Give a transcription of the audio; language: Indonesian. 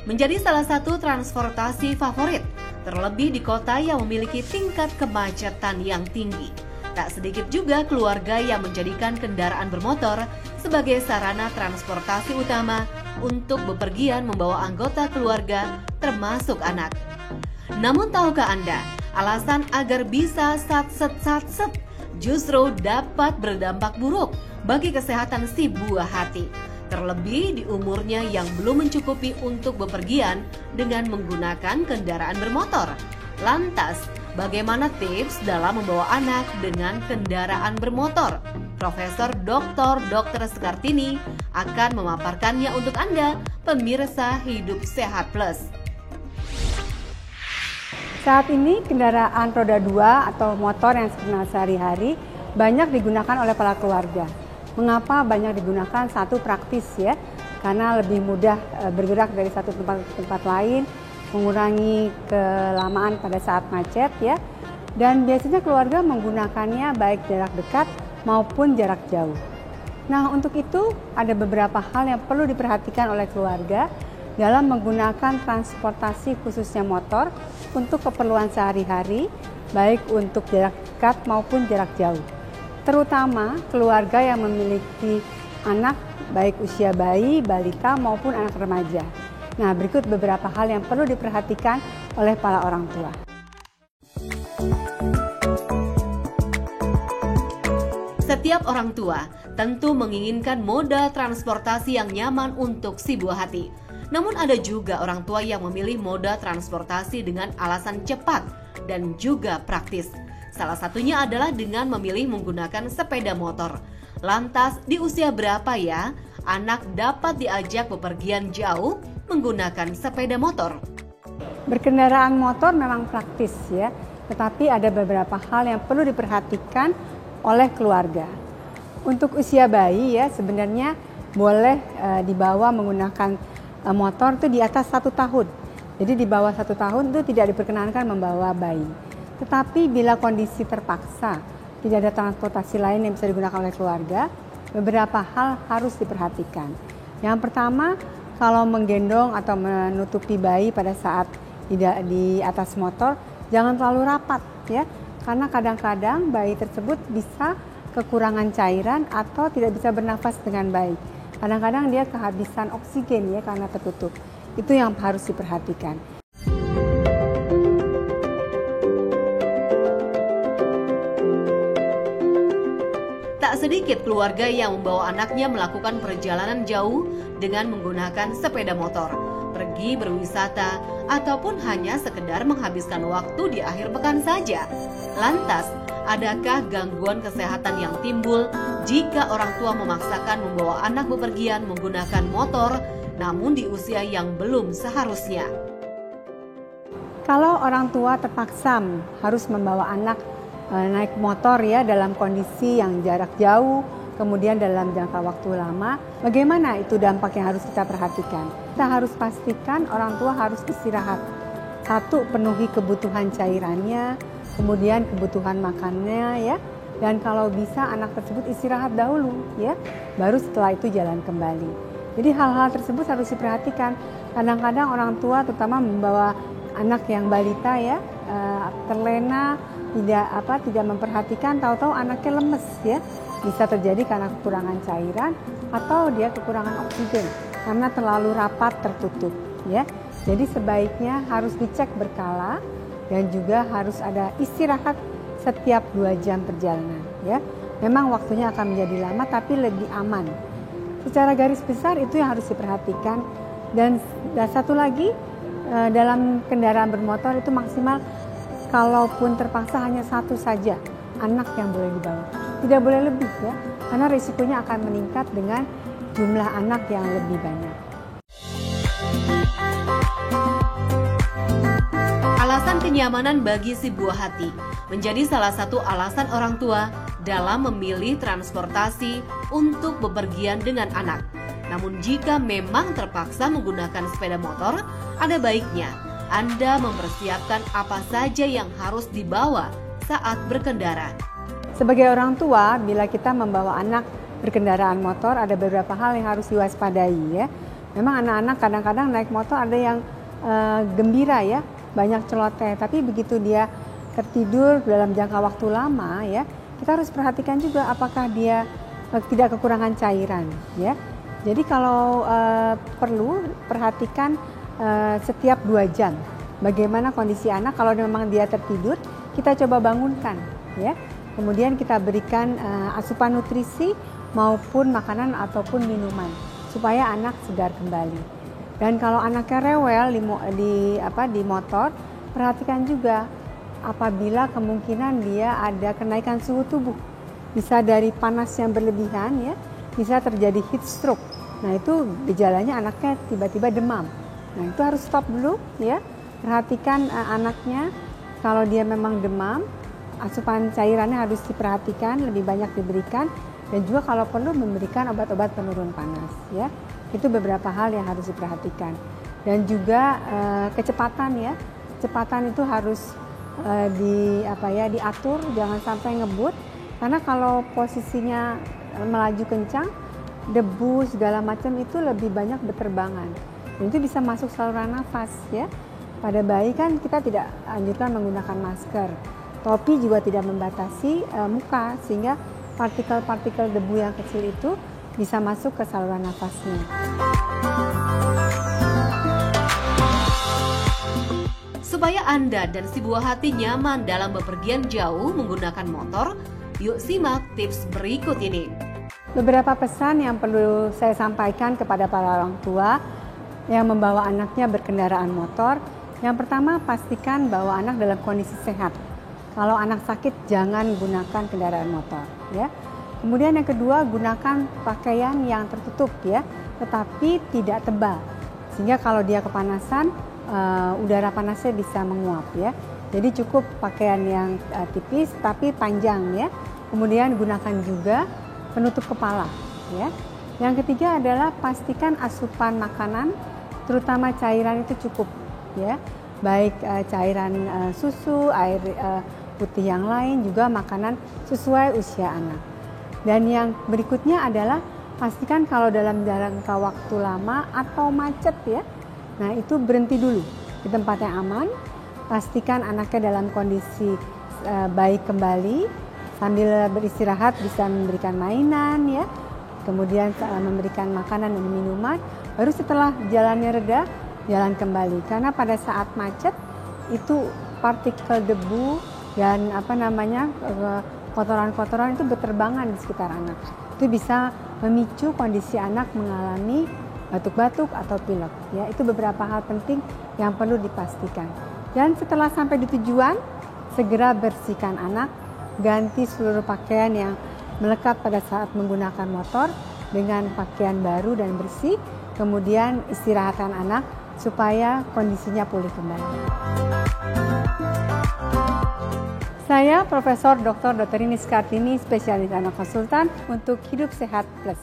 menjadi salah satu transportasi favorit, terlebih di kota yang memiliki tingkat kemacetan yang tinggi. Tak sedikit juga keluarga yang menjadikan kendaraan bermotor sebagai sarana transportasi utama untuk bepergian membawa anggota keluarga termasuk anak. Namun tahukah Anda, alasan agar bisa sat-set justru dapat berdampak buruk bagi kesehatan si buah hati. Terlebih di umurnya yang belum mencukupi untuk bepergian dengan menggunakan kendaraan bermotor. Lantas, bagaimana tips dalam membawa anak dengan kendaraan bermotor? Profesor Dr. Sekartini akan memaparkannya untuk Anda, pemirsa Hidup Sehat Plus. Saat ini kendaraan roda 2 atau motor yang dikenal sehari-hari banyak digunakan oleh para keluarga. Mengapa banyak digunakan? Satu, praktis ya, karena lebih mudah bergerak dari satu tempat ke tempat lain, mengurangi kelamaan pada saat macet ya. Dan biasanya keluarga menggunakannya baik jarak dekat maupun jarak jauh. Nah, untuk itu ada beberapa hal yang perlu diperhatikan oleh keluarga dalam menggunakan transportasi khususnya motor untuk keperluan sehari-hari, baik untuk jarak dekat maupun jarak jauh. Terutama keluarga yang memiliki anak baik usia bayi, balita maupun anak remaja. Nah, berikut beberapa hal yang perlu diperhatikan oleh para orang tua. Setiap orang tua tentu menginginkan moda transportasi yang nyaman untuk si buah hati. Namun ada juga orang tua yang memilih moda transportasi dengan alasan cepat dan juga praktis. Salah satunya adalah dengan memilih menggunakan sepeda motor. Lantas, di usia berapa ya anak dapat diajak bepergian jauh menggunakan sepeda motor? Berkendaraan motor memang praktis ya, tetapi ada beberapa hal yang perlu diperhatikan oleh keluarga. Untuk usia bayi ya, sebenarnya boleh dibawa menggunakan motor itu di atas 1 tahun. Jadi di bawah 1 tahun itu tidak diperkenankan membawa bayi. Tetapi bila kondisi terpaksa, tidak ada transportasi lain yang bisa digunakan oleh keluarga, beberapa hal harus diperhatikan. Yang pertama, kalau menggendong atau menutupi bayi pada saat tidak di atas motor, jangan terlalu rapat ya, karena kadang-kadang bayi tersebut bisa kekurangan cairan atau tidak bisa bernafas dengan baik. Kadang-kadang dia kehabisan oksigen ya karena tertutup. Itu yang harus diperhatikan. Tak sedikit keluarga yang membawa anaknya melakukan perjalanan jauh dengan menggunakan sepeda motor, pergi berwisata, ataupun hanya sekedar menghabiskan waktu di akhir pekan saja. Lantas, adakah gangguan kesehatan yang timbul jika orang tua memaksakan membawa anak bepergian menggunakan motor, namun di usia yang belum seharusnya? Kalau orang tua terpaksa harus membawa anak naik motor ya dalam kondisi yang jarak jauh, kemudian dalam jangka waktu lama, bagaimana itu dampak yang harus kita perhatikan? Kita harus pastikan orang tua harus istirahat. Satu, penuhi kebutuhan cairannya, kemudian kebutuhan makannya ya, dan kalau bisa anak tersebut istirahat dahulu ya, baru setelah itu jalan kembali. Jadi hal-hal tersebut harus diperhatikan. Kadang-kadang orang tua terutama membawa anak yang balita ya, terlena, tidak memperhatikan, tahu-tahu anaknya lemes ya, bisa terjadi karena kekurangan cairan atau dia kekurangan oksigen karena terlalu rapat tertutup ya. Jadi sebaiknya harus dicek berkala dan juga harus ada istirahat setiap 2 jam perjalanan ya. Memang waktunya akan menjadi lama tapi lebih aman. Secara garis besar itu yang harus diperhatikan. Dan satu lagi, dalam kendaraan bermotor itu maksimal kalaupun terpaksa hanya 1 saja anak yang boleh dibawa. Tidak boleh lebih ya, karena risikonya akan meningkat dengan jumlah anak yang lebih banyak. Alasan kenyamanan bagi si buah hati menjadi salah satu alasan orang tua dalam memilih transportasi untuk bepergian dengan anak. Namun jika memang terpaksa menggunakan sepeda motor, ada baiknya Anda mempersiapkan apa saja yang harus dibawa saat berkendara. Sebagai orang tua, bila kita membawa anak berkendaraan motor, ada beberapa hal yang harus diwaspadai ya. Memang anak-anak kadang-kadang naik motor ada yang gembira ya, banyak celoteh, tapi begitu dia tertidur dalam jangka waktu lama ya, kita harus perhatikan juga apakah dia tidak kekurangan cairan ya. Jadi kalau perlu perhatikan setiap 2 jam bagaimana kondisi anak. Kalau memang dia tertidur, kita coba bangunkan ya. Kemudian kita berikan asupan nutrisi maupun makanan ataupun minuman supaya anak segar kembali. Dan kalau anaknya rewel di motor, perhatikan juga apabila kemungkinan dia ada kenaikan suhu tubuh. Bisa dari panas yang berlebihan ya, bisa terjadi heat stroke. Nah, itu gejalanya anaknya tiba-tiba demam. Nah, itu harus stop dulu ya. Perhatikan anaknya, kalau dia memang demam, asupan cairannya harus diperhatikan, lebih banyak diberikan, dan juga kalau perlu memberikan obat-obat penurun panas ya. Itu beberapa hal yang harus diperhatikan. Dan juga kecepatan ya. Kecepatan itu harus diatur, jangan sampai ngebut, karena kalau posisinya melaju kencang, debu segala macam itu lebih banyak berterbangan. Dan itu bisa masuk saluran nafas ya. Pada bayi kan kita tidak anjurkan menggunakan masker. Topi juga tidak membatasi muka, sehingga partikel-partikel debu yang kecil itu bisa masuk ke saluran nafasnya. Supaya Anda dan si buah hati nyaman dalam bepergian jauh menggunakan motor, yuk simak tips berikut ini. Beberapa pesan yang perlu saya sampaikan kepada para orang tua yang membawa anaknya berkendaraan motor. Yang pertama, pastikan bahwa anak dalam kondisi sehat. Kalau anak sakit, jangan gunakan kendaraan motor ya. Kemudian yang kedua, gunakan pakaian yang tertutup ya, tetapi tidak tebal. Sehingga kalau dia kepanasan, udara panasnya bisa menguap ya. Jadi cukup pakaian yang tipis tapi panjang ya. Kemudian gunakan juga penutup kepala ya. Yang ketiga adalah pastikan asupan makanan, terutama cairan itu cukup ya. Baik cairan susu, air putih yang lain, juga makanan sesuai usia anak. Dan yang berikutnya adalah pastikan kalau dalam jangka waktu lama atau macet ya, nah itu berhenti dulu di tempat yang aman. Pastikan anaknya dalam kondisi baik kembali, sambil beristirahat bisa memberikan mainan ya, kemudian memberikan makanan dan minuman. Baru setelah jalannya reda, jalan kembali. Karena pada saat macet itu partikel debu dan kotoran-kotoran itu berterbangan di sekitar anak. Itu bisa memicu kondisi anak mengalami batuk-batuk atau pilek. Ya, itu beberapa hal penting yang perlu dipastikan. Dan setelah sampai di tujuan, segera bersihkan anak, ganti seluruh pakaian yang melekat pada saat menggunakan motor dengan pakaian baru dan bersih. Kemudian istirahatkan anak supaya kondisinya pulih kembali. Saya Profesor Dr. Rini Skartini, spesialis anak konsultan untuk Hidup Sehat Plus.